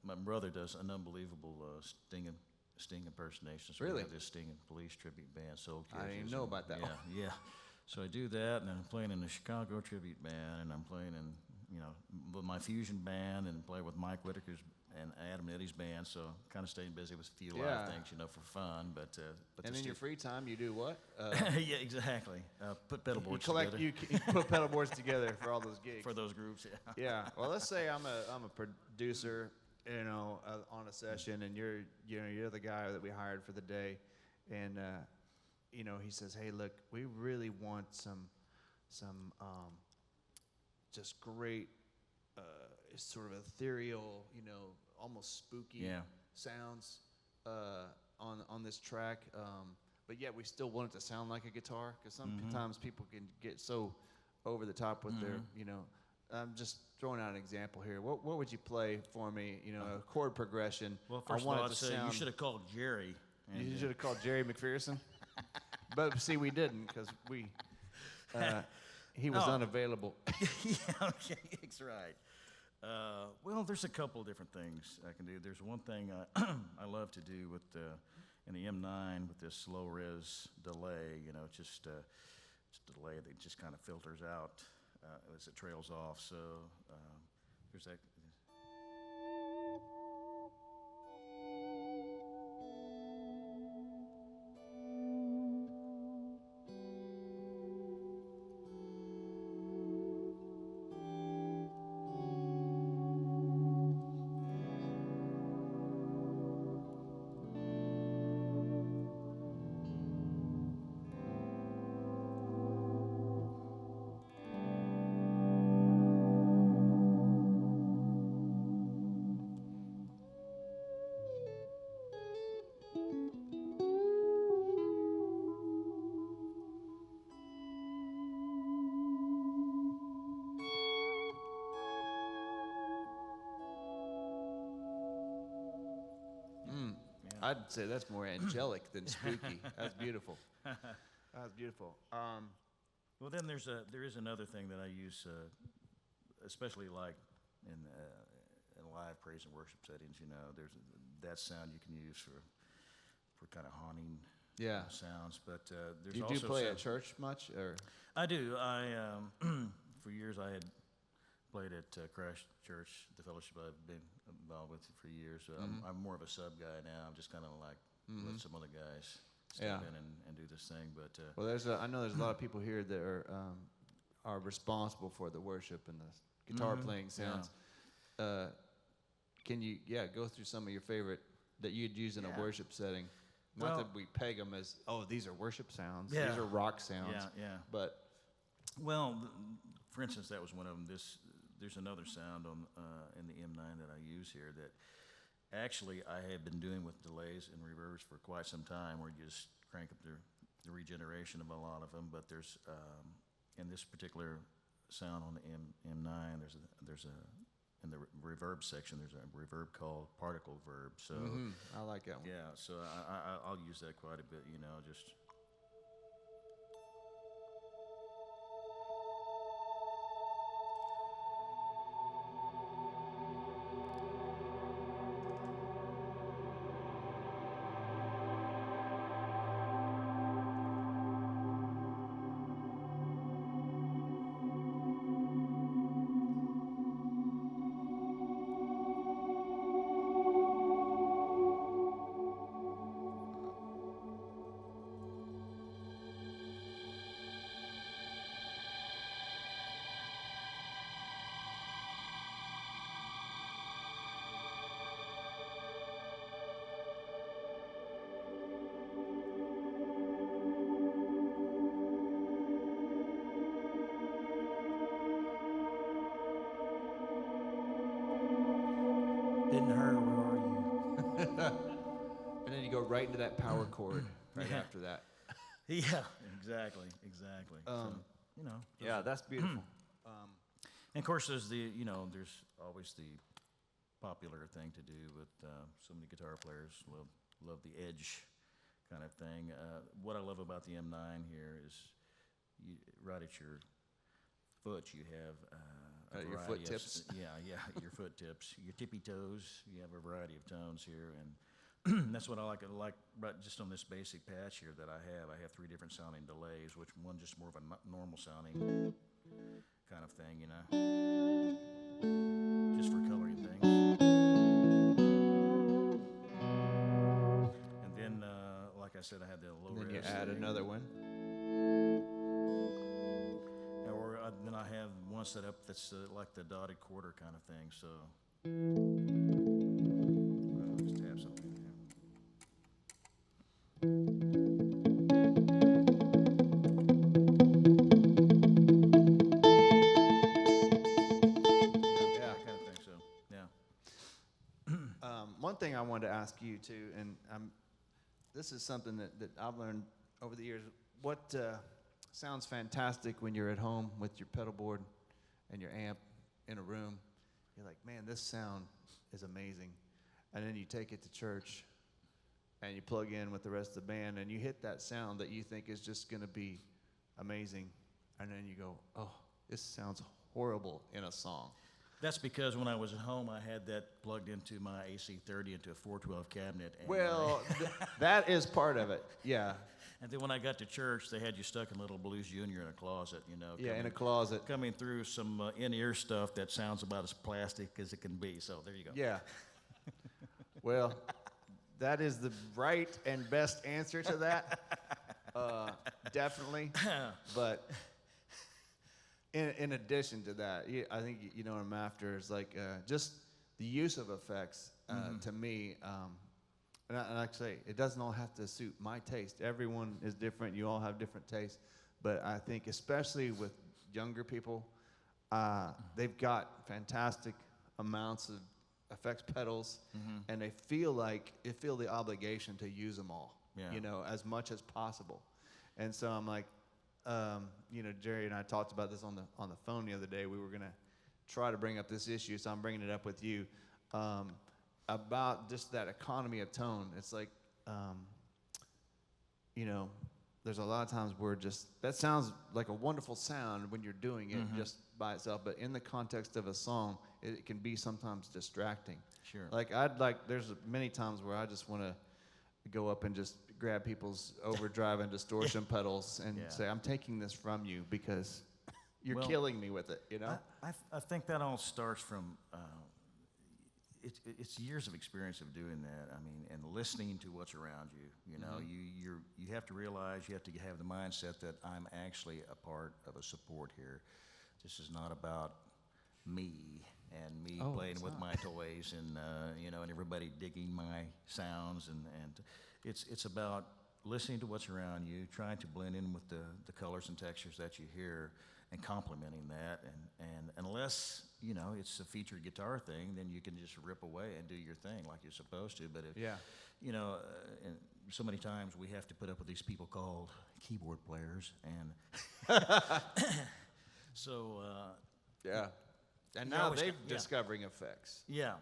my brother does an unbelievable Sting impersonation. So Really? we have this Sting and Police tribute band, Soul I didn't Kisses, even know and- about that Yeah, one. yeah. So I do that, and I'm playing in the Chicago tribute band, and I'm playing in, with my fusion band, and play with Mike Whitaker's and Adam and Eddie's band. So kind of staying busy with a few live Yeah. things, for fun. But And the in your free time, you do what? yeah, exactly. Put pedal You boards collect. together You put pedal boards together for all those gigs. for those groups. Yeah. Yeah. Well, let's say I'm a producer, on a session, and you're the guy that we hired for the day, and he says, hey, look, we really want some just great sort of ethereal, almost spooky Yeah. sounds on this track, but yet we still want it to sound like a guitar, because sometimes people can get so over the top with their, I'm just throwing out an example here. What would you play for me? A chord progression. Well, I first of want all, it I'd to say you sound- should have called Jerry. And, You should have called Jerry McPherson. But see, we didn't, because he was unavailable. yeah, okay, that's right. Well, there's a couple of different things I can do. There's one thing I love to do with in the M9 with this low res delay. It's just it's a delay that just kind of filters out as it trails off. So there's that. I'd say that's more angelic than spooky. That's beautiful. That's beautiful. Well, then there is another thing that I use, especially like in live praise and worship settings. There's that sound you can use for kind of haunting Yeah. sounds. But there's Do you also play some- at church much, or? I do. For years I had played at Crash Church, the fellowship I've been involved with for years. I'm more of a sub guy now. I'm just kind of like let some other guys step Yeah. in and do this thing. But Well, I know there's a lot of people here that are responsible for the worship and the guitar playing sounds. Can you go through some of your favorite that you'd use in a Yeah. worship setting? Not Well- that we peg them as, these are worship sounds. Yeah. These are rock sounds. Yeah. But Well, for instance, that was one of them. There's another sound on in the M9 that I use here that actually I have been doing with delays and reverbs for quite some time, where you just crank up the regeneration of a lot of them. But there's in this particular sound on the M9, there's a in the reverb section, there's a reverb called particle verb. So I like that one. yeah, so I'll use that quite a bit. Just. Didn't hurt, where are you? And then you go right into that power chord right Yeah. after that. Yeah, exactly. Yeah, that's beautiful. And of course, there's there's always the popular thing to do with so many guitar players love the edge kind of thing. What I love about the M9 here is right at your foot you have Your variety foot of tips. yeah, your foot tips, your tippy toes. You have a variety of tones here, and that's what I like about just on this basic patch here that I have. I have 3 different sounding delays, which one just more of a normal sounding kind of thing, you know, just for coloring things. And then, like I said, I had the low And then you res add thing. another one. Or then I have one set up that's like the dotted quarter kind of thing. So I'll just tap something there. Yeah. That kind of thing. So yeah. One thing I wanted to ask you too, and this is something that I've learned over the years. What sounds fantastic when you're at home with your pedal board and your amp in a room? You're like, man, this sound is amazing. And then you take it to church and you plug in with the rest of the band and you hit that sound that you think is just going to be amazing. And then you go, oh, this sounds horrible in a song. That's because when I was at home, I had that plugged into my AC30 into a 412 cabinet. And Well, that is part of it. Yeah. and then when I got to church, they had you stuck in Little Blues Junior in a closet, you know. Yeah, in a closet. Coming through some in-ear stuff that sounds about as plastic as it can be. So there you go. Yeah. Well, that is the right and best answer to that. Definitely. But in addition to that, I think you know what I'm after is like just the use of effects to me. And I say it doesn't all have to suit my taste. Everyone is different. You all have different tastes. But I think especially with younger people, they've got fantastic amounts of effects pedals, and they feel the obligation to use them all. Yeah. You know, as much as possible. And so I'm like, you know, Jerry and I talked about this on the phone the other day. We were gonna try to bring up this issue, so I'm bringing it up with you about just that economy of tone. It's like, you know, there's a lot of times where just that sounds like a wonderful sound when you're doing it just by itself, but in the context of a song, it can be sometimes distracting. Sure. There's many times where I just want to go up and just grab people's overdrive and distortion pedals and say, I'm taking this from you because you're killing me with it, you know? I think that all starts from it's years of experience of doing that. I mean, and listening to what's around you. You know, you have to realize, you have to have the mindset that I'm actually a part of a support here. This is not about me and me playing with my toys and you know, and everybody digging my sounds, and it's about listening to what's around you, trying to blend in with the colors and textures that you hear, and complementing that. And unless, you know, it's a featured guitar thing, then you can just rip away and do your thing like you're supposed to. But if, you know, and so many times we have to put up with these people called keyboard players, and so Yeah. And You now always they're got- yeah. discovering effects. yeah,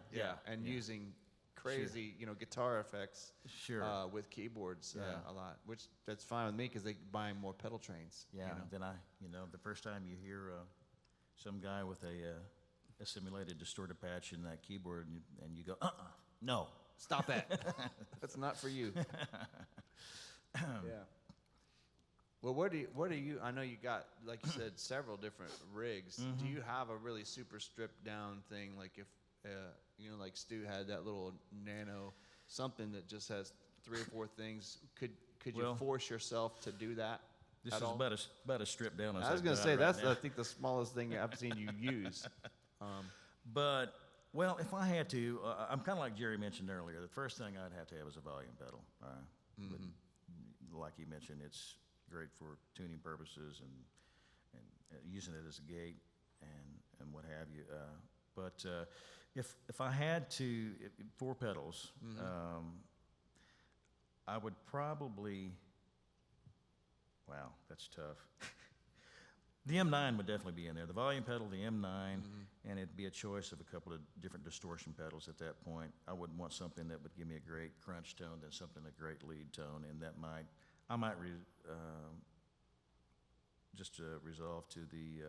And using crazy, you know, guitar effects sure. with keyboards Yeah. a lot, which that's fine with me because they're buying more pedal trains. Yeah, You know? then you know, the first time you hear some guy with a simulated distorted patch in that keyboard, and you go, no. Stop that. That's not for you. Yeah. Well, what do you, I know you got, like you said, several different rigs. Do you have a really super stripped down thing? Like if, you know, like Stu had that little nano something that just has 3 or 4 things. Could you Well, force yourself to do that? This at is all? about as stripped down as I was I've going to got say, right that's, now. I think, the smallest thing I've seen you use. But, well, if I had to, I'm kind of like Jerry mentioned earlier. The first thing I'd have to have is a volume pedal. But like he mentioned, it's great for tuning purposes and using it as a gate and what have you. But if I had to, 4 pedals, I would probably, wow, that's tough. The M9 would definitely be in there. The volume pedal, the M9, and it'd be a choice of a couple of different distortion pedals at that point. I wouldn't want something that would give me a great crunch tone than something a great lead tone, and that I might just resolve to the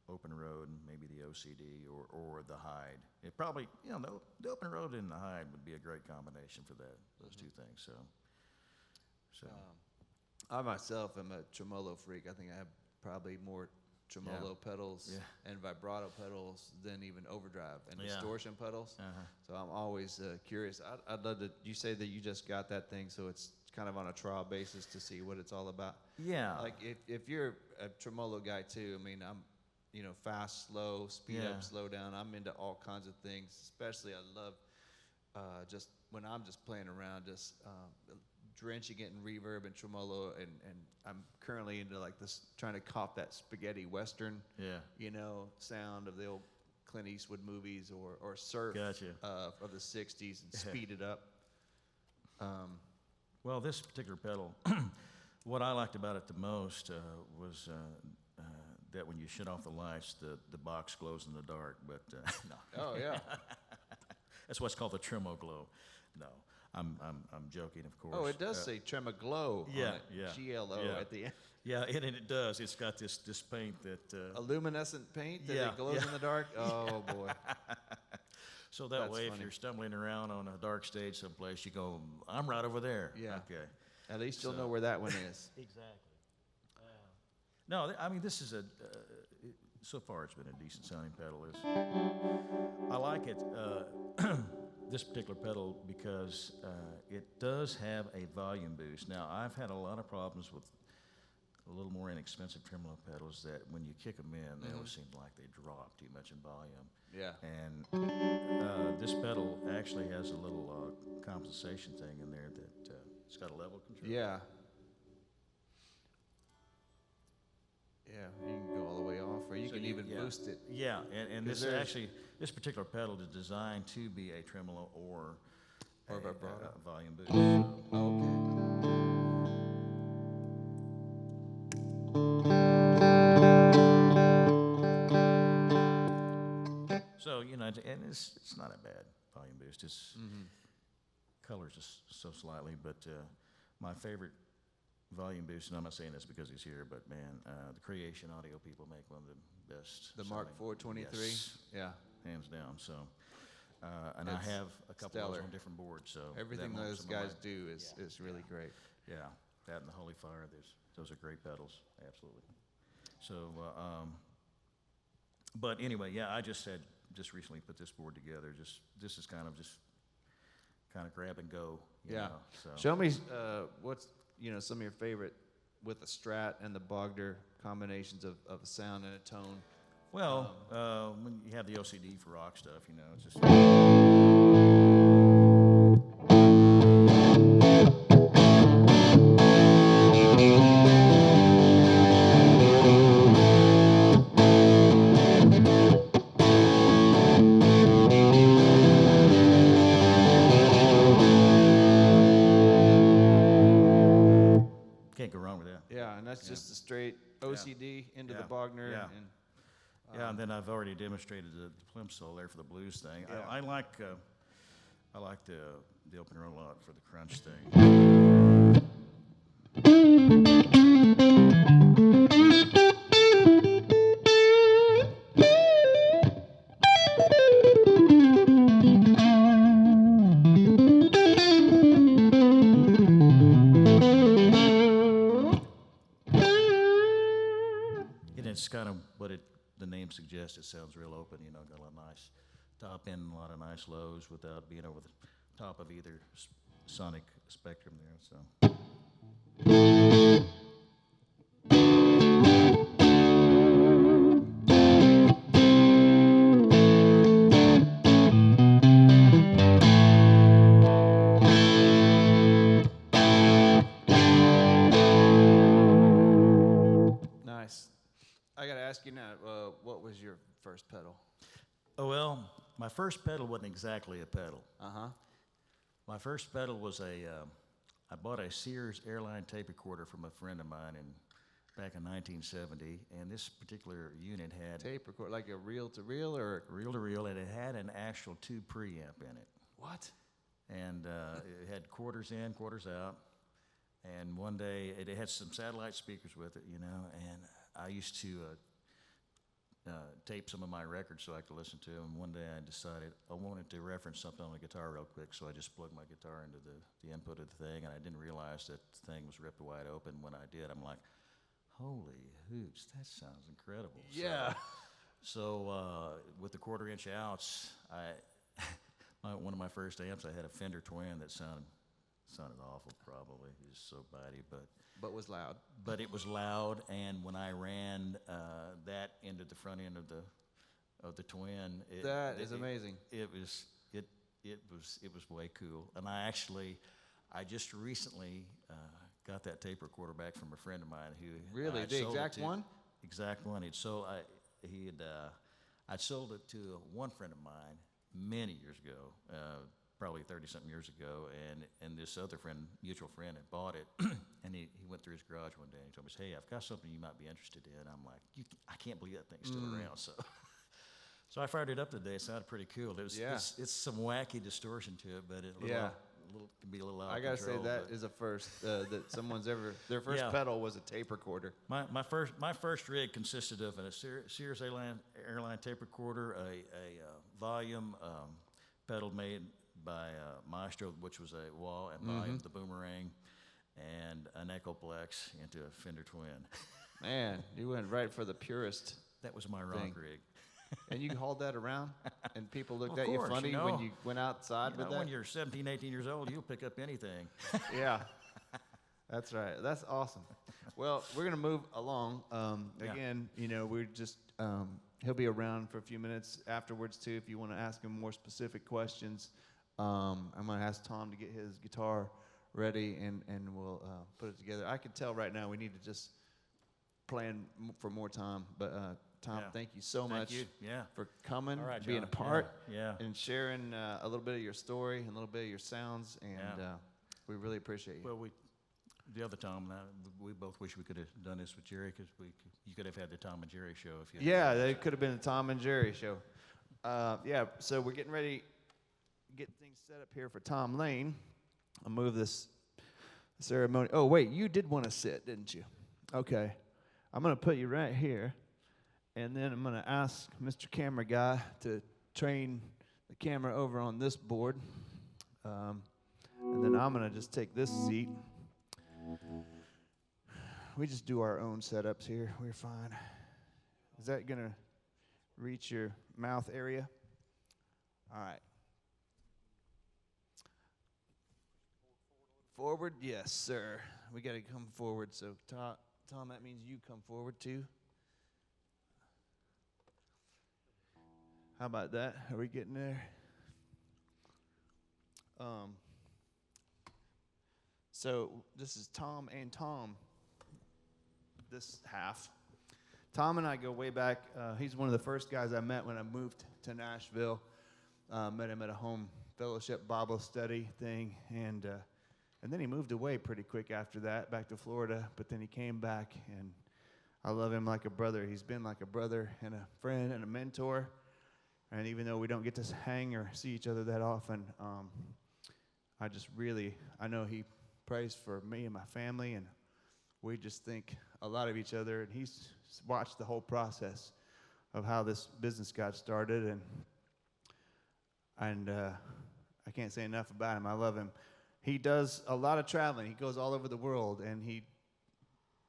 open road and maybe the OCD or the hide. It probably, the open road and the hide would be a great combination for that, those two things. So I myself am a tremolo freak. I think I have probably more tremolo pedals and vibrato pedals than even overdrive and distortion pedals. So I'm always curious. I'd love to. You say that you just got that thing, so it's kind of on a trial basis to see what it's all about. Yeah. Like if you're a tremolo guy too, I mean, I'm, fast, slow, speed up, slow down. I'm into all kinds of things. Especially, I love just when I'm just playing around, just drenching it in reverb and tremolo, and I'm currently into like this, trying to cop that spaghetti western, sound of the old Clint Eastwood movies or surf of the '60s and speed it up. Well, this particular pedal, what I liked about it the most was that when you shut off the lights, the box glows in the dark. But no. Oh yeah. That's what's called the tremo glow. No, I'm joking, of course. Oh, it does say Tremaglow on it. GLO at the end. Yeah, and it does. It's got this paint that a luminescent paint that it glows in the dark. Oh boy. So that's way, funny. If you're stumbling around on a dark stage someplace, you go, I'm right over there. Yeah. Okay. At least you'll know where that one is. Exactly. No, I mean, this is so far it's been a decent sounding pedal. I like it, this particular pedal, because it does have a volume boost. Now, I've had a lot of problems with a little more inexpensive tremolo pedals that when you kick them in, they always seem like they drop too much in volume. Yeah. And this pedal actually has a little compensation thing in there that it's got a level control. Yeah. Yeah, you can go all the way off, or you can even boost it. Yeah, and this particular pedal is designed to be a tremolo or a volume boost. So, and it's not a bad volume boost. It's colors just so slightly, but my favorite volume boost, and I'm not saying this because he's here, but man, the Creation Audio people make one of the best. The Mark 423? Yes, yeah. Hands down. So, and I have a couple of those on different boards. So everything those guys do is really great. Yeah, that and the Holy Fire, those are great pedals, absolutely. So, but anyway, I just recently put this board together. This is kind of grab and go. You know, so. Show me what's some of your favorite with the Strat and the Bogner combinations of a sound and a tone. Well, when you have the OCD for rock stuff, it's just. Can't go wrong with that. Yeah, and that's just a straight OCD into the Bogner. Yeah. And then I've already demonstrated the plimsoll there for the blues thing. Yeah. I like the open road a lot for the crunch thing. It's kind of what the name suggests. It sounds real open, got a nice top end and a lot of nice lows without being over the top of either sonic spectrum there. So. I got to ask you now, what was your first pedal? Oh, well, my first pedal wasn't exactly a pedal. Uh-huh. My first pedal was I bought a Sears Airline tape recorder from a friend of mine back in 1970, and this particular unit had... Tape recorder, like a reel-to-reel or... Reel-to-reel, and it had an actual tube preamp in it. What? And it had quarters in, quarters out, and one day it had some satellite speakers with it, and I used to tape some of my records so I could listen to them. One day I decided I wanted to reference something on the guitar real quick, so I just plugged my guitar into the input of the thing, and I didn't realize that the thing was ripped wide open. When I did, I'm like, holy hoots, that sounds incredible. Yeah. So with the quarter-inch outs, one of my first amps, I had a Fender Twin that sounded awful. Probably it was so bitey, But was loud. but it was loud. And when I ran that into the front end of the Twin, That is amazing. It was way cool. And I just recently got that tape recorder back from a friend of mine who Really? I'd The sold it exact to. one? Exact one. I'd sold it to one friend of mine many years ago, probably 30-something years ago, and this other friend, mutual friend, had bought it, and he went through his garage one day and he told me, hey, I've got something you might be interested in. I'm like, I can't believe that thing's still around. So I fired it up today. It sounded pretty cool. It's some wacky distortion to it, but it can be a little out of I gotta say control, that but- is a first that someone's ever. Their first Yeah. pedal was a tape recorder. My first rig consisted of a Sears airline tape recorder, a volume pedal made by Maestro, which was a wah, and volume, the Boomerang, and an Echoplex into a Fender Twin. Man, you went right for the purest. That was my rock Thing. rig. And you hauled that around, and people looked Of at you course, funny you when know. you went outside with that. When you're 17, 18 years old, you'll pick up anything. Yeah, that's right. That's awesome. Well, we're gonna move along. Yeah. Again, we're just he'll be around for a few minutes afterwards too. If you want to ask him more specific questions, I'm gonna ask Tom to get his guitar ready, and we'll put it together. I can tell right now we need to just plan for more time, but. Tom, Yeah. thank you so much you. Yeah. for coming, All right, being a John. part, Yeah. and sharing a little bit of your story and a little bit of your sounds, and Yeah. we really appreciate you. Well, the other Tom and I, we both wish we could have done this with Jerry, because you could have had the Tom and Jerry show if you. Yeah, that could have been the Tom and Jerry show. So we're getting ready to get things set up here for Tom Lane. I'll move this ceremony. Oh, wait, you did want to sit, didn't you? Okay. I'm going to put you right here, and then I'm going to ask Mr. Camera Guy to train the camera over on this board. And then I'm going to just take this seat. We just do our own setups here. We're fine. Is that going to reach your mouth area? All right. Forward? Yes, sir. We got to come forward. So, Tom, that means you come forward too. How about that? Are we getting there? So this is Tom and Tom, this half. Tom and I go way back. He's one of the first guys I met when I moved to Nashville. Met him at a home fellowship Bible study thing, and then he moved away pretty quick after that, back to Florida. But then he came back, and I love him like a brother. He's been like a brother and a friend and a mentor. And even though we don't get to hang or see each other that often, I know he prays for me and my family, and we just think a lot of each other. And he's watched the whole process of how this business got started, and I can't say enough about him. I love him. He does a lot of traveling. He goes all over the world, and he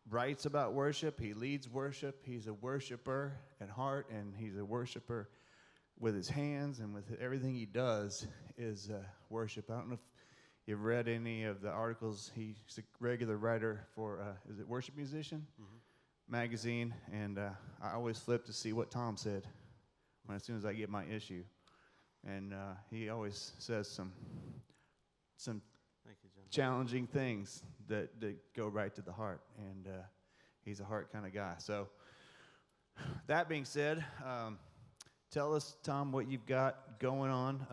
writes about worship. He leads worship. He's a worshiper at heart, and he's a worshiper with his hands, and with everything he does is worship. I don't know if you've read any of the articles. He's a regular writer for, is it Worship Musician? Magazine, and I always flip to see what Tom said as soon as I get my issue. And he always says some Thank you, John. challenging things that go right to the heart, and he's a heart kind of guy. So that being said, tell us, Tom, what you've got going on,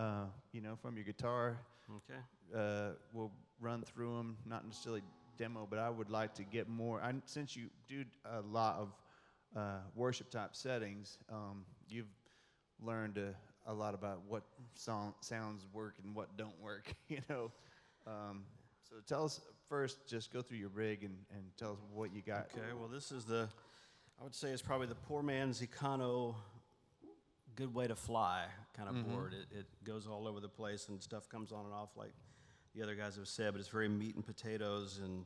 from your guitar. Okay. We'll run through them, not necessarily demo, but I would like to get more. Since you do a lot of worship type settings, you've learned a lot about what sounds work and what don't work, So tell us first, just go through your rig and tell us what you got. Okay, well, this is the I would say it's probably the poor man's Econo good way to fly kind of board. It goes all over the place and stuff comes on and off like the other guys have said, but it's very meat and potatoes and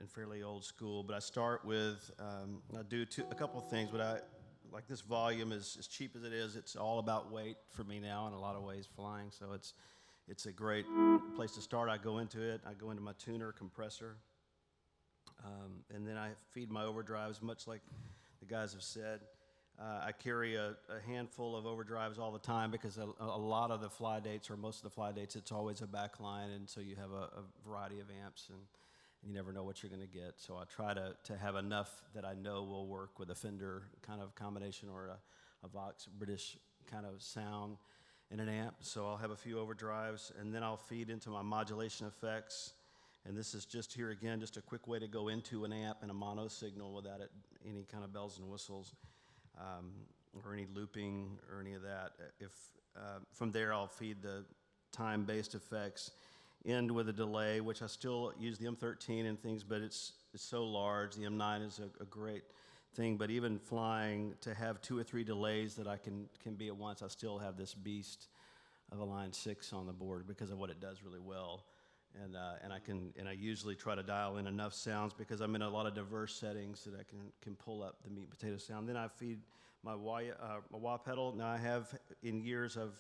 fairly old school. But I start with, I do a couple of things, but like this volume is as cheap as it is. It's all about weight for me now in a lot of ways flying. So it's a great place to start. I go into it. I go into my tuner compressor. And then I feed my overdrives, much like the guys have said. I carry a handful of overdrives all the time because a lot of the fly dates, or most of the fly dates, it's always a back line, and so you have a variety of amps, and you never know what you're going to get. So I try to have enough that I know will work with a Fender kind of combination or a Vox British kind of sound in an amp. So I'll have a few overdrives, and then I'll feed into my modulation effects. And this is just here again, just a quick way to go into an amp and a mono signal without any kind of bells and whistles. Or any looping or any of that. From there, I'll feed the time-based effects, end with a delay, which I still use the M13 and things, but it's so large. The M9 is a great thing, but even flying, to have 2 or 3 delays that I can be at once, I still have this beast of a Line 6 on the board because of what it does really well. And I usually try to dial in enough sounds because I'm in a lot of diverse settings that I can pull up the meat and potato sound. Then I feed my wah pedal. Now I have, in years of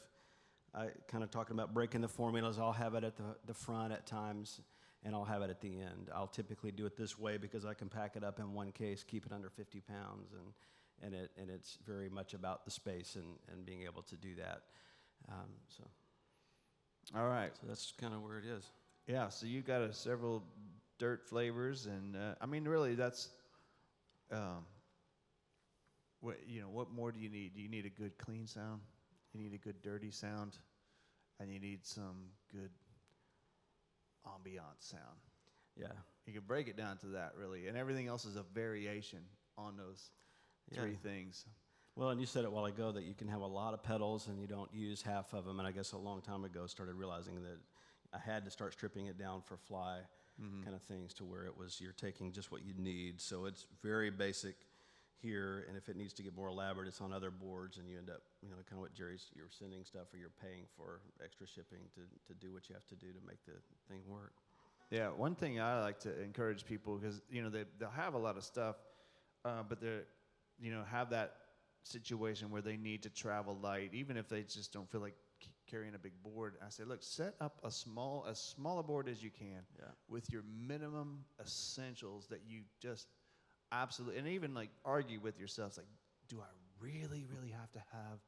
kind of talking about breaking the formulas, I'll have it at the front at times, and I'll have it at the end. I'll typically do it this way because I can pack it up in one case, keep it under 50 pounds, and it's very much about the space and being able to do that. All right. So that's kind of where it is. Yeah, so you got several dirt flavors, and I mean, really, that's what more do you need? Do you need a good clean sound? You need a good dirty sound, and you need some good ambient sound. Yeah. You can break it down to that, really, and everything else is a variation on those three things. Well, and you said it a while ago that you can have a lot of pedals and you don't use half of them, and I guess a long time ago started realizing that I had to start stripping it down for fly kind of things to where it was you're taking just what you need. So it's very basic here, and if it needs to get more elaborate, it's on other boards, and you end up, kind of what you're sending stuff or you're paying for extra shipping to do what you have to do to make the thing work. Yeah, one thing I like to encourage people, because they'll have a lot of stuff, but they're have that situation where they need to travel light, even if they just don't feel like carrying a big board. I say, look, set up as small a board as you can with your minimum essentials that you just absolutely, and even like argue with yourselves, like, do I really have to have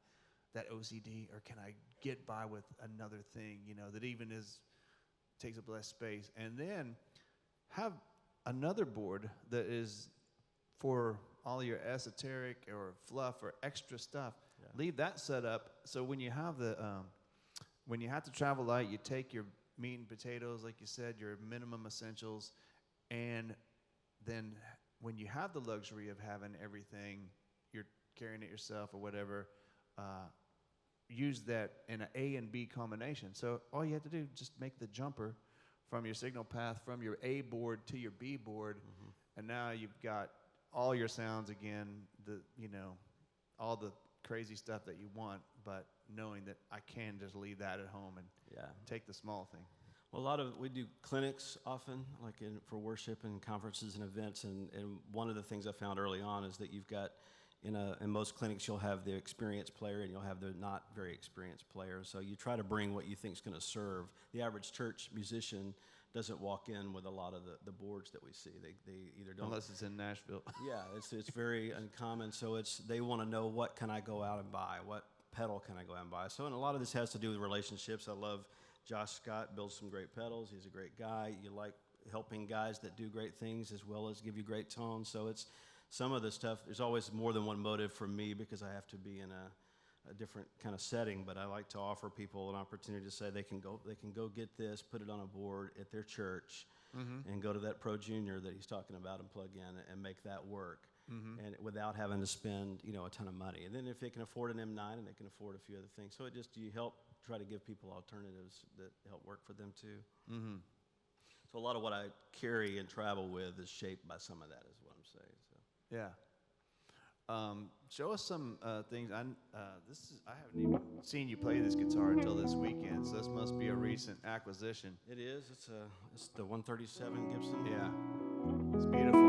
that OCD, or can I get by with another thing, that even takes up less space? And then have another board that is for all your esoteric or fluff or extra stuff. Yeah. Leave that set up so when you have when you have to travel light, you take your meat and potatoes, like you said, your minimum essentials, and then when you have the luxury of having everything, you're carrying it yourself or whatever, use that in an A and B combination. So all you have to do, just make the jumper from your signal path from your A board to your B board, and now you've got all your sounds again, all the crazy stuff that you want, but knowing that I can just leave that at home and take the small thing. Well, we do clinics often, like for worship and conferences and events, and one of the things I found early on is that you've got, in most clinics, you'll have the experienced player and you'll have the not very experienced player. So you try to bring what you think is going to serve. The average church musician doesn't walk in with a lot of the boards that we see. They either don't. Unless it's in Nashville. Yeah, it's very uncommon. So they want to know, what can I go out and buy? What pedal can I go out and buy? So, and a lot of this has to do with relationships. I love Josh Scott, builds some great pedals. He's a great guy. You like helping guys that do great things as well as give you great tones. So it's some of the stuff. There's always more than one motive for me because I have to be in a different kind of setting, but I like to offer people an opportunity to say they can go get this, put it on a board at their church, and go to that Pro Junior that he's talking about and plug in and make that work, and without having to spend a ton of money. And then if they can afford an M9 and they can afford a few other things, so you help try to give people alternatives that help work for them too. So a lot of what I carry and travel with is shaped by some of that, is what I'm saying. So. Yeah. Show us some things. I haven't even seen you play this guitar until this weekend, so this must be a recent acquisition. It is. It's the 137 Gibson. Yeah, it's beautiful.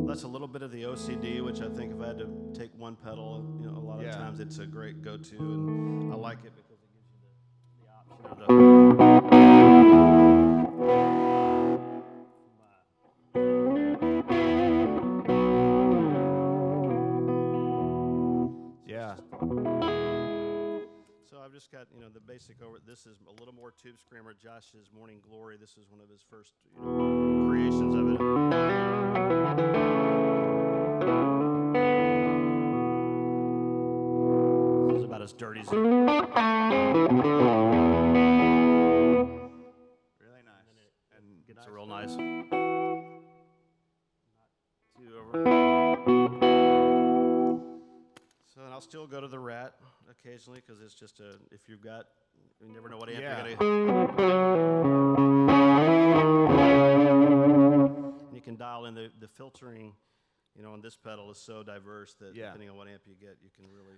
That's a little bit of the OCD, which I think if I had to take one pedal, a lot of times it's a great go-to, and I like it because it gives you the option of the. Yeah. So I've just got the basic over. This is a little more tube screamer. Josh's Morning Glory. This is one of his first creations of it. It's about as dirty as. Really nice. And it's a real nice. Two over. So and I'll still go to the Rat occasionally because it's just if you've got, you never know what amp you're gonna. And you can dial in the filtering, on this pedal is so diverse that depending on what amp you get, you can really.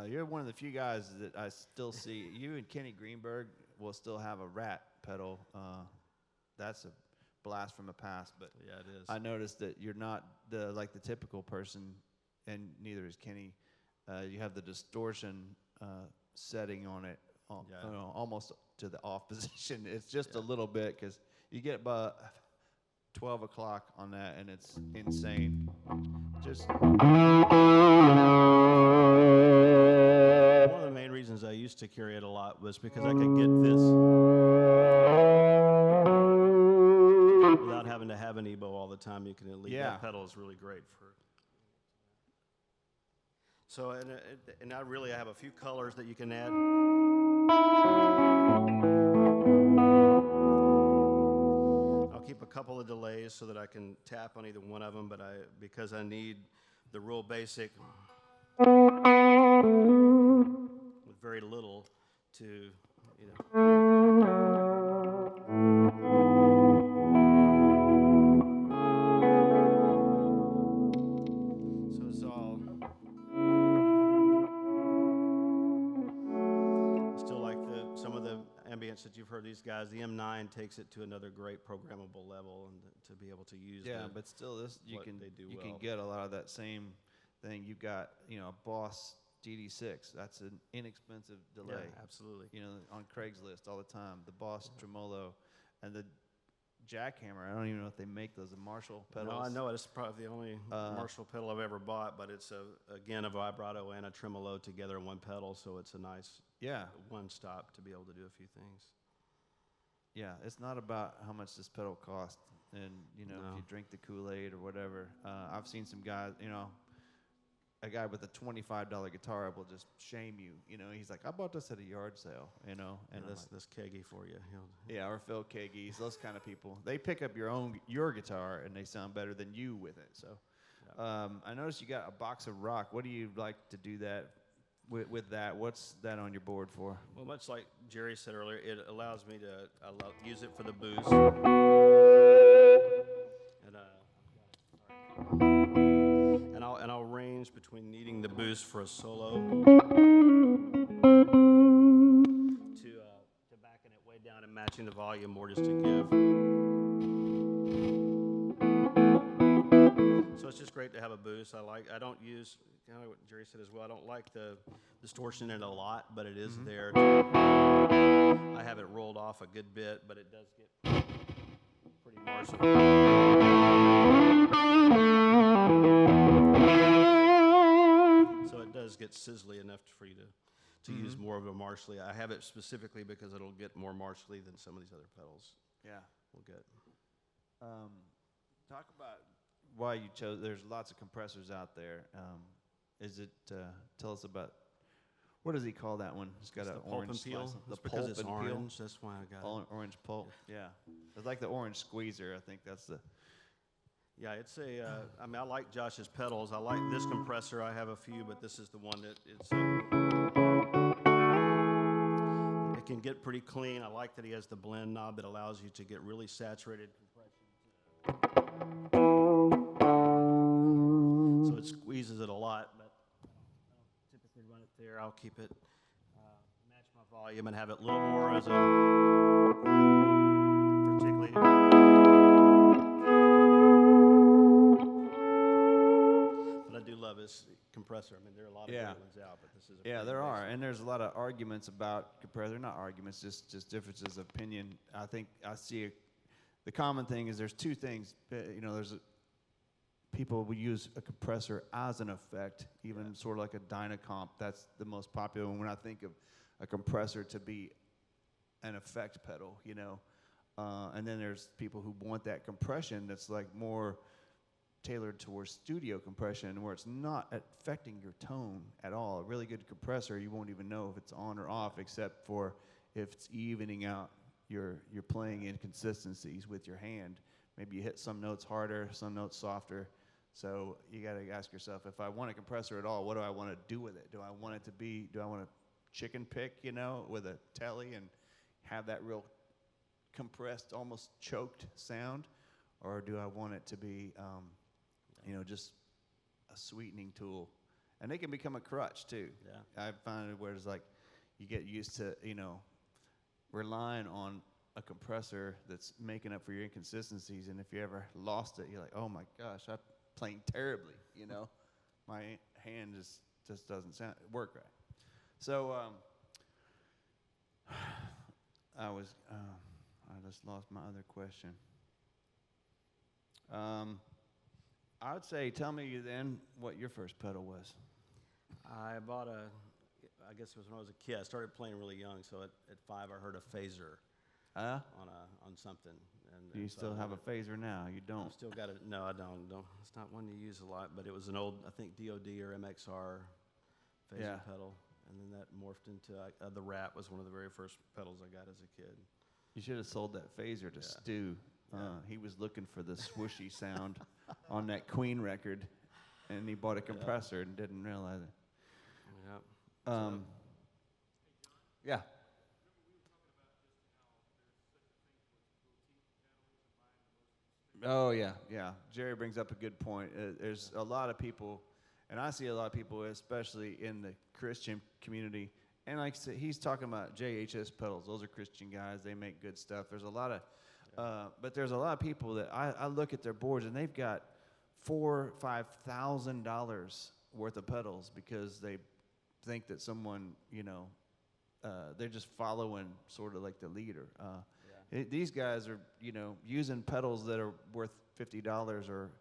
You're one of the few guys that I still see. You and Kenny Greenberg will still have a Rat pedal. That's a blast from the past. But yeah, it is. I noticed that you're not the typical person, and neither is Kenny. You have the distortion setting on it, almost to the off position. It's just a little bit because you get about 12 o'clock on that, and it's insane. Just. One of the main reasons I used to carry it a lot was because I could get this without having to have an EBO all the time. You can at least that pedal is really great for. So and I have a few colors that you can add. I'll keep a couple of delays so that I can tap on either one of them, but because I need the real basic. With very little to, So it's all. I still like some of the ambience that you've heard these guys. The M9 takes it to another great programmable level, and to be able to use. Yeah, but still, you can get a lot of that same thing. You've got a Boss DD6. That's an inexpensive delay. Yeah, absolutely. On Craigslist all the time. The Boss Tremolo and the Jackhammer. I don't even know if they make those. The Marshall pedals. No, I know it. It's probably the only Marshall pedal I've ever bought, but it's again a vibrato and a tremolo together in one pedal, so it's a nice one stop to be able to do a few things. Yeah, it's not about how much this pedal costs, and if you drink the Kool-Aid or whatever. I've seen some guys, a guy with a $25 guitar will just shame you. He's like, I bought this at a yard sale, and this keggy for you. Yeah, or Phil Kaggies, those kind of people. They pick up your guitar and they sound better than you with it. So, I noticed you got a box of rock. What do you like to do that with that? What's that on your board for? Well, much like Jerry said earlier, it allows me to use it for the boost. And I'll range between needing the boost for a solo to backing it way down and matching the volume more just to give. So it's just great to have a boost. I don't use, kind of what Jerry said as well, I don't like the distortion in it a lot, but it is there. I have it rolled off a good bit, but it does get pretty Marshall. So it does get sizzly enough for you to use more of a Marshally. I have it specifically because it'll get more Marshally than some of these other pedals. Yeah, will get. Talk about why you chose. There's lots of compressors out there. Tell us about. What does he call that one? It's got an orange peel. The because it's pulp and orange. Peel. That's why I got it. Orange pulp. Yeah, it's like the orange squeezer. I think that's the. Yeah, it's I like Josh's pedals. I like this compressor. I have a few, but this is the one that it can get pretty clean. I like that he has the blend knob that allows you to get really saturated compression. So it squeezes it a lot, but I don't typically run it there. I'll keep it, match my volume and have it a little more as a, particularly, what I do love is compressor. I mean, there are a lot of Yeah. great ones out, but this is a Yeah, pretty there are, basic. and there's a lot of arguments about compressor. Not arguments, just differences of opinion. I think I see the common thing is there's two things. People will use a compressor as an effect, even sort of like a Dynacomp. That's the most popular one when I think of a compressor to be an effect pedal, and then there's people who want that compression that's like more tailored towards studio compression, where it's not affecting your tone at all. A really good compressor, you won't even know if it's on or off, except for if it's evening out your playing inconsistencies with your hand. Maybe you hit some notes harder, some notes softer. So you got to ask yourself, if I want a compressor at all, what do I want to do with it? Do I want to chicken pick, with a telly and have that real compressed, almost choked sound? Or do I want it to be, just a sweetening tool? And they can become a crutch too. Yeah. I find it where it's like you get used to, relying on a compressor that's making up for your inconsistencies. And if you ever lost it, you're like, oh my gosh, I'm playing terribly, My hand just doesn't work right. So I just lost my other question. I would say, tell me then what your first pedal was. I bought I guess it was when I was a kid. I started playing really young, so at 5 I heard a phaser on something. And Do you so still I have a went- phaser now? You don't. I've still got it. No, I don't. It's not one you use a lot, but it was an old, I think DOD or MXR phaser Yeah. pedal, and then that morphed into the Rat was one of the very first pedals I got as a kid. You should have sold that phaser to Stu. He was looking for the swooshy sound on that Queen record, and he bought a compressor and didn't realize it. Yep. Yeah. Oh yeah. Jerry brings up a good point. There's a lot of people, and I see a lot of people, especially in the Christian community. And like I said, he's talking about JHS pedals. Those are Christian guys. They make good stuff. There's a lot of, but there's a lot of people that I look at their boards and they've got $4,000-$5,000 worth of pedals because they think that someone, they're just following sort of like the leader. These guys are, using pedals that are worth $50 or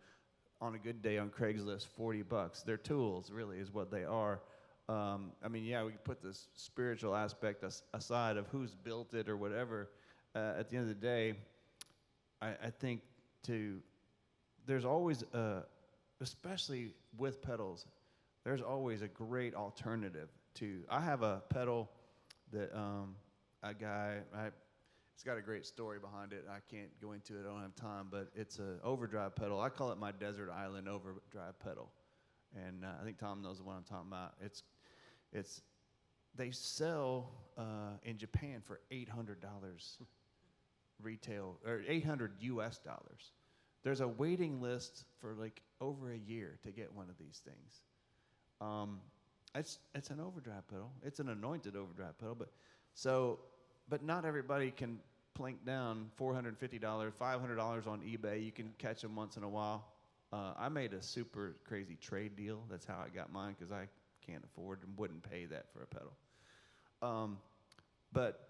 on a good day on Craigslist, $40. They're tools, really, is what they are. We can put this spiritual aspect aside of who's built it or whatever. At the end of the day, I think there's always, especially with pedals, there's always a great alternative to. I have a pedal that it's got a great story behind it. I can't go into it. I don't have time, but it's an overdrive pedal. I call it my desert island overdrive pedal, and I think Tom knows the one I'm talking about. They sell in Japan for $800 retail, or $800 US. There's a waiting list for like over a year to get one of these things. It's an overdrive pedal. It's an anointed overdrive pedal, but not everybody can plink down $450, $500 on eBay. You can catch them once in a while. I made a super crazy trade deal. That's how I got mine, because I can't afford and wouldn't pay that for a pedal. But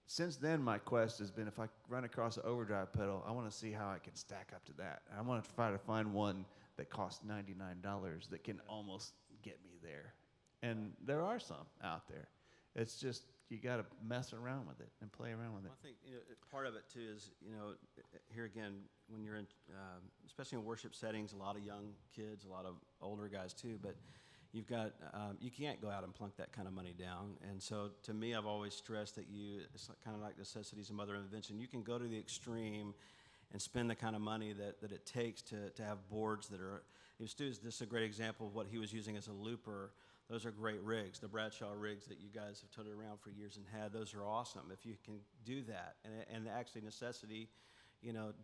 since then, my quest has been, if I run across an overdrive pedal, I want to see how I can stack up to that. I want to try to find one that costs $99 that can almost get me there. And there are some out there. It's just, you got to mess around with it and play around with it. I think part of it too is, here again, when you're in, especially in worship settings, a lot of young kids, a lot of older guys too, but you've got, you can't go out and plunk that kind of money down. And so to me, I've always stressed that it's kind of like necessity is the mother of invention. You can go to the extreme and spend the kind of money that it takes to have boards that are, Stu's, this is a great example of what he was using as a looper. Those are great rigs. The Bradshaw rigs that you guys have toted around for years and had, those are awesome if you can do that. And actually necessity,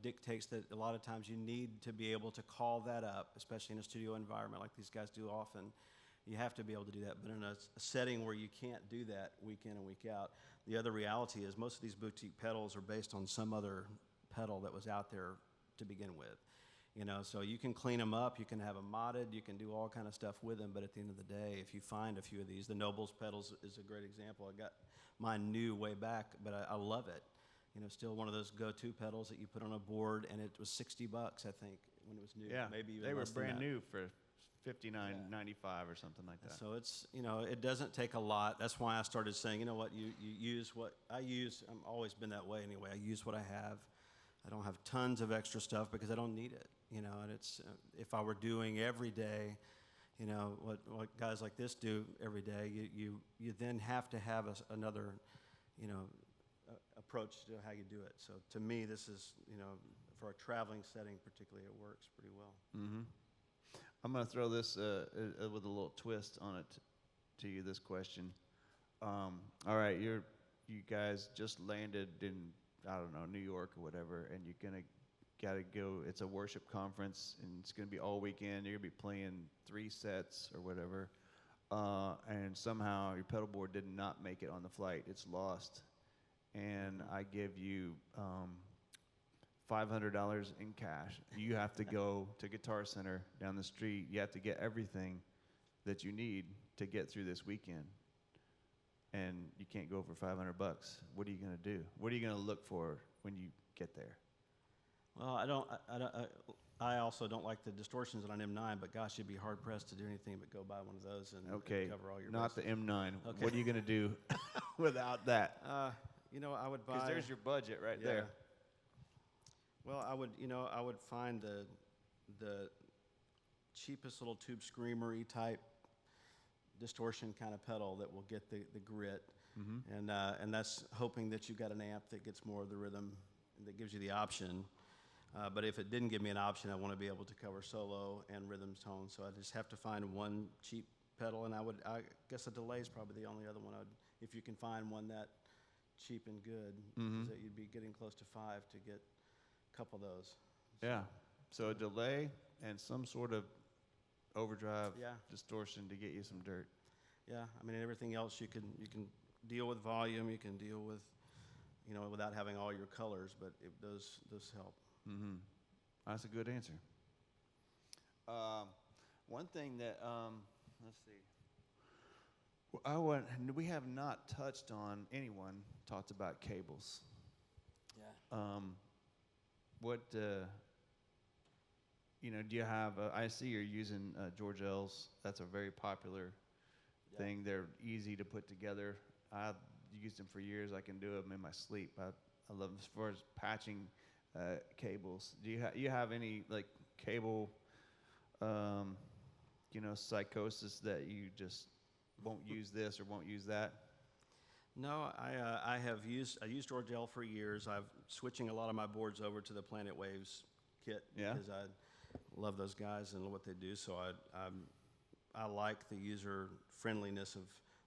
dictates that a lot of times you need to be able to call that up, especially in a studio environment like these guys do often. You have to be able to do that. But in a setting where you can't do that week in and week out, the other reality is most of these boutique pedals are based on some other pedal that was out there to begin with. So you can clean them up, you can have them modded, you can do all kind of stuff with them, but at the end of the day, if you find a few of these, the Nobles pedals is a great example. I got mine new way back, but I love it. Still one of those go-to pedals that you put on a board, and it was $60, I think, when it was new. Yeah, maybe even they were less than brand that. new for $59.95 or something like that. So it's, it doesn't take a lot. That's why I started saying, you know what, you use what I use. I've always been that way anyway. I use what I have. I don't have tons of extra stuff because I don't need it, and it's, if I were doing every day, what guys like this do every day, you then have to have another, approach to how you do it. So to me, this is, for a traveling setting particularly, it works pretty well. Mm-hmm. I'm going to throw this with a little twist on it to you, this question. All right, you guys just landed in, I don't know, New York or whatever, and you're going to got to go. It's a worship conference, and it's going to be all weekend. You're going to be playing 3 sets or whatever, and somehow your pedal board did not make it on the flight. It's lost, and I give you $500 in cash. You have to go to Guitar Center down the street. You have to get everything that you need to get through this weekend, and you can't go for $500. What are you going to do? What are you going to look for when you get there? Well, I also don't like the distortions on an M9, but gosh, you'd be hard pressed to do anything but go buy one of those and cover all your not bases. the M9. Okay. What are you going to do without that? I would buy. Because there's your budget right there. Well, I would find the cheapest little tube screamery type distortion kind of pedal that will get the grit, and that's hoping that you've got an amp that gets more of the rhythm and that gives you the option. But if it didn't give me an option, I want to be able to cover solo and rhythm tone. So I just have to find one cheap pedal, and I guess a delay is probably the only other one. If you can find one that cheap and good, is that you'd be getting close to $5 to get a couple of those. Yeah. So a delay and some sort of overdrive distortion to get you some dirt. Yeah, I mean, everything else you can deal with volume, you can deal with, without having all your colors, but those help. Mm-hmm. That's a good answer. One thing that, let's see. We have not touched on, anyone talked about cables. Yeah. What, do you have, I see you're using George L's. That's a very popular thing. They're easy to put together. I've used them for years. I can do them in my sleep. I love them as far as patching cables. Do you have any like cable, psychosis that you just won't use this or won't use that? No, I used George L for years. I'm switching a lot of my boards over to the Planet Waves kit because I love those guys and what they do. So I like the user friendliness of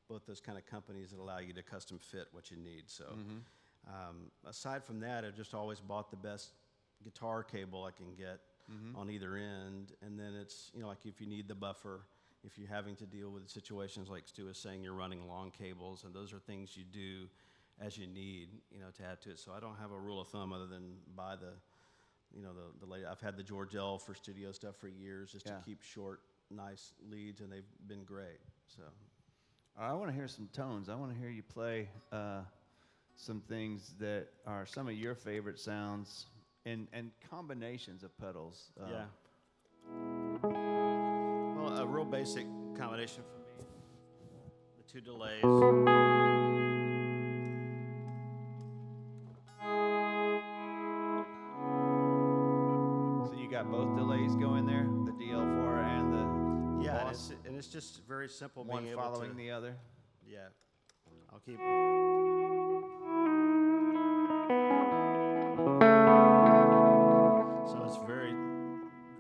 both those kind of companies that allow you to custom fit what you need. So aside from that, I've just always bought the best guitar cable I can get on either end. And then it's, like if you need the buffer, if you're having to deal with situations like Stu was saying, you're running long cables, and those are things you do as you need, to add to it. So I don't have a rule of thumb other than buy the late. I've had the George L for studio stuff for years just to keep short, nice leads, and they've been great. So I want to hear some tones. I want to hear you play some things that are some of your favorite sounds and combinations of pedals. Well, a real basic combination for me, the 2 delays. So you got both delays going there, the DL4 and the boss? And it's just very simple. One being able following to, the other? Yeah, I'll keep. So it's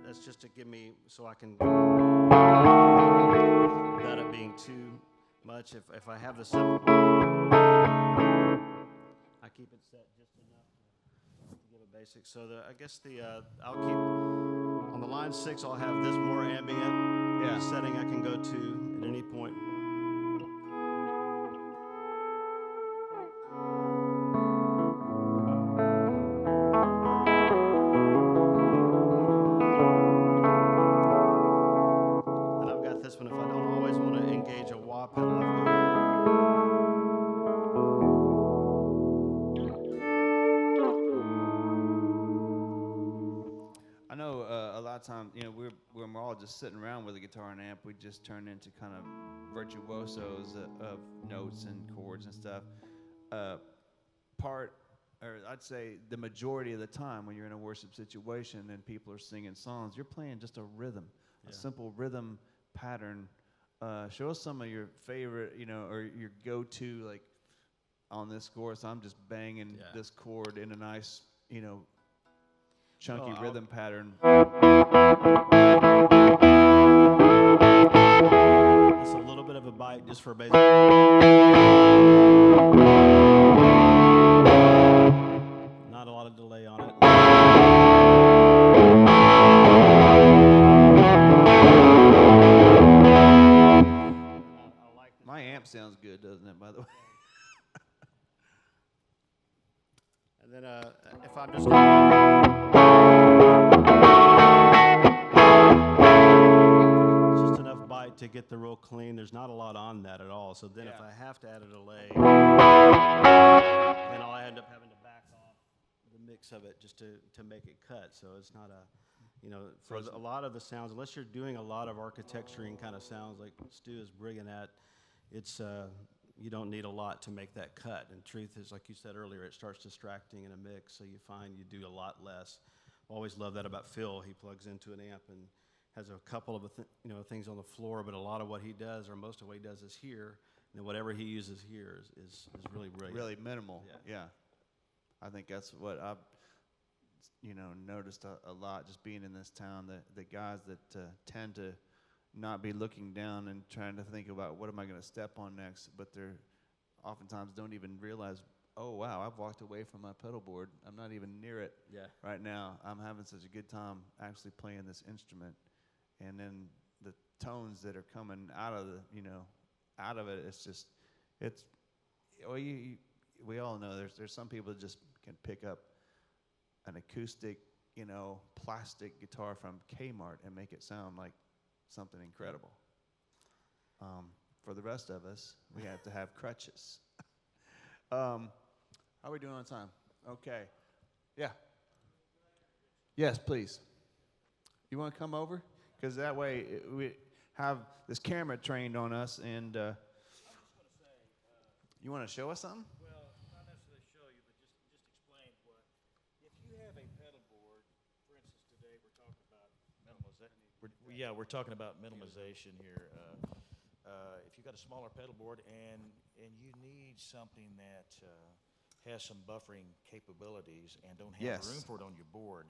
that's just to give me, so I can, without it being too much, if I have the simple, I keep it set just enough to get little basic. So I guess I'll keep on the line 6. I'll have this more ambient setting I can go to at any point. And I've got this one if I don't always want to engage a wah pedal. I know a lot of times, when we're all just sitting around with a guitar and amp, we just turn into kind of virtuosos of notes and chords and stuff. I'd say the majority of the time when you're in a worship situation and people are singing songs, you're playing just a rhythm, a simple rhythm pattern. Show us some of your favorite, or your go-to, like on this chorus, I'm just banging this chord in a nice, chunky rhythm pattern. Just a little bit of a bite just for bass. Not a lot of delay on it. My amp sounds good, doesn't it, by the way? And then if I'm just just enough bite to get the real clean. There's not a lot on that at all. So then if I have to add a delay, then I'll end up having to back off the mix of it just to make it cut. So it's not a, for a lot of the sounds, unless you're doing a lot of architecturing kind of sounds like Stu is brilliant at, it's you don't need a lot to make that cut. And truth is, like you said earlier, it starts distracting in a mix, so you find you do a lot less. Always love that about Phil. He plugs into an amp and has a couple of things on the floor, but a lot of what he does, or most of what he does, is here. And whatever he uses here is really brilliant. Really minimal. Yeah. I think that's what I've noticed a lot just being in this town. The guys that tend to not be looking down and trying to think about what am I going to step on next, but they're oftentimes don't even realize, oh wow, I've walked away from my pedal board. I'm not even near it right now. I'm having such a good time actually playing this instrument, and then the tones that are coming out of out of it, we all know there's some people that just can pick up an acoustic plastic guitar from Kmart and make it sound like something incredible. For the rest of us, we have to have crutches. How are we doing on time? Okay. Yeah. Yes, please. You want to come over? Because that way we have this camera trained on us, and I just want to say, you want to show us something? well, not necessarily show you, but just explain what. If you have a pedal board, for instance, today we're talking about minimalization. We're talking about minimization here. If you've got a smaller pedal board and you need something that has some buffering capabilities and don't have room for it on your board,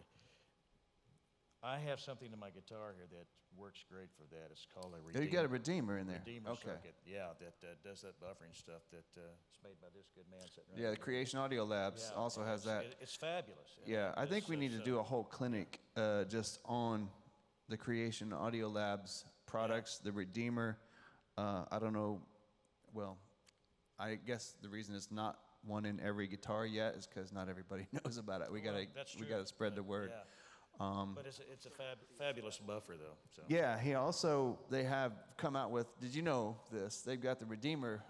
I have something in my guitar here that works great for that. It's called a Redeemer. You got a Redeemer in there. Redeemer circuit, that does that buffering stuff that is made by this good man sitting right Yeah, the here. Creation Audio Labs also has that. It's fabulous. Yeah, I think we need to do a whole clinic just on the Creation Audio Labs products, the Redeemer. I don't know, well, I guess the reason it's not one in every guitar yet is because not everybody knows about it. We gotta spread the word. Yeah. But it's a fabulous buffer, though. So. Yeah, they have come out with, did you know this? They've got the Redeemer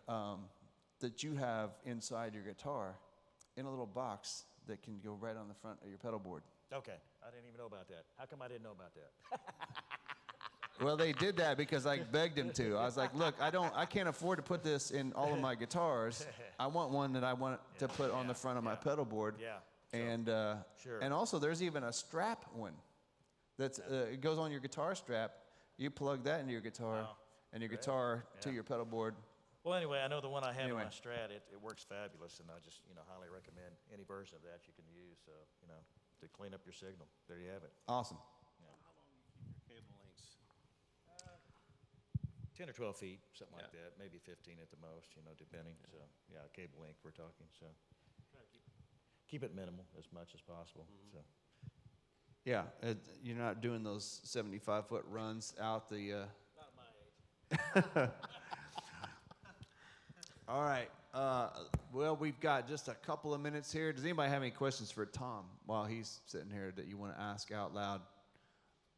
that you have inside your guitar in a little box that can go right on the front of your pedal board. Okay, I didn't even know about that. How come I didn't know about that? Well, they did that because I begged him to. I was like, look, I can't afford to put this in all of my guitars. I want one that I want to put on the front of my pedal board. Yeah. And Sure. and also there's even a strap one that's it goes on your guitar strap. You plug that into your guitar and your guitar to your pedal board. Well, anyway, I know the one I have Anyway. in my Strat, it works fabulous, and I just highly recommend any version of that you can use. So to clean up your signal. There you have it. Awesome. How long do you keep your cable lengths? 10 or 12 feet, something like that. Maybe 15 at the most, depending. So cable length we're talking. So. keep it minimal as much as possible. So. Yeah, you're not doing those 75-foot runs out the. Not my age. All right. Well, we've got just a couple of minutes here. Does anybody have any questions for Tom while he's sitting here that you want to ask out loud?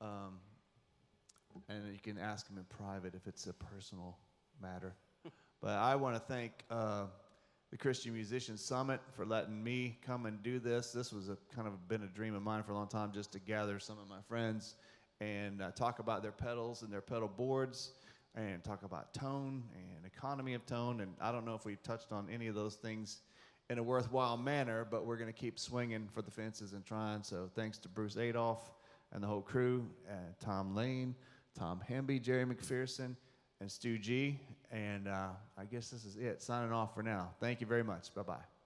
And you can ask him in private if it's a personal matter. But I want to thank the Christian Musicians Summit for letting me come and do this. This was been a dream of mine for a long time, just to gather some of my friends and talk about their pedals and their pedal boards, and talk about tone and economy of tone. And I don't know if we've touched on any of those things in a worthwhile manner, but we're going to keep swinging for the fences and trying. So thanks to Bruce Adolph and the whole crew, Tom Lane, Tom Hemby, Jerry McPherson, and Stu G. And I guess this is it. Signing off for now. Thank you very much. Bye-bye.